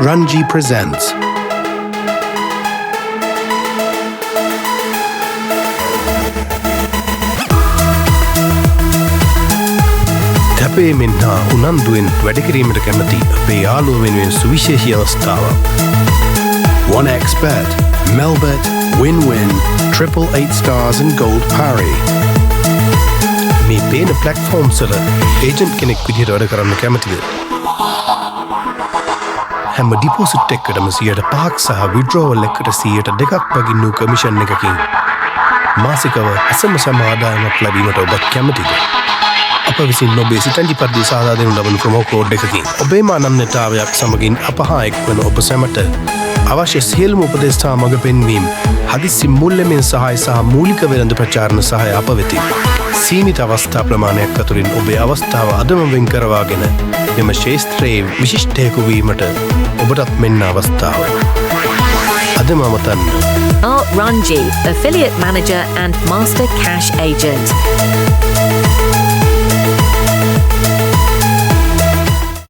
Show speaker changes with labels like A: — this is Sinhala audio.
A: Ranji presents තැපේ මෙන්හා උනන්දුවෙන් වැඩකිරීමට කැමති අපේ යාළුව වෙනුවෙන් සුවිශේෂී අවස්ථාවක්. One expert, Melbert, win-win, 888 stars and gold parry. මේ පේන ප්ලැට්ෆෝම්ස් වල ඒජන්ට් කෙනෙක් විදිහට වැඩ කරන්න කැමතිද? හැම ඩිපොසිට් එකකටම 5% සහ විඩ්‍රෝවල් එකකට 2% වගින් වූ කමිෂන් එකකින් මාසිකව අසමසම ආදායමක් ලැබීමට ඔබ කැමතිද? අප විසින් ඔබේ සිතැඟිපත්දී සාදා දෙනු ලබන ප්‍රොමෝ කෝඩ් එකකින් ඔබේ මානන්‍යතාවයක් සමගින් අප හා එක්වන ඔබ සැමට අවශ්‍ය සියලුම උපදෙස් හා මඟ පෙන්වීම්, හදිසි මුල්‍යමෙන් සහාය සහ මූලික වෙළඳ ප්‍රචාරණ සහාය අප වෙතින්. සීමිත අවස්ථා ප්‍රමාණයක් අතුරින් ඔබේ අවස්ථාව අදම වෙන් කරවාගෙන මෙම ශේෂ්ත්‍රයේ විශිෂ්ටයෙකු වීමට ඔබටත් මෙන්න අවස්ථාව. අදම අමතන්න.
B: Art Ranji, Affiliate Manager and Master Cash Agent.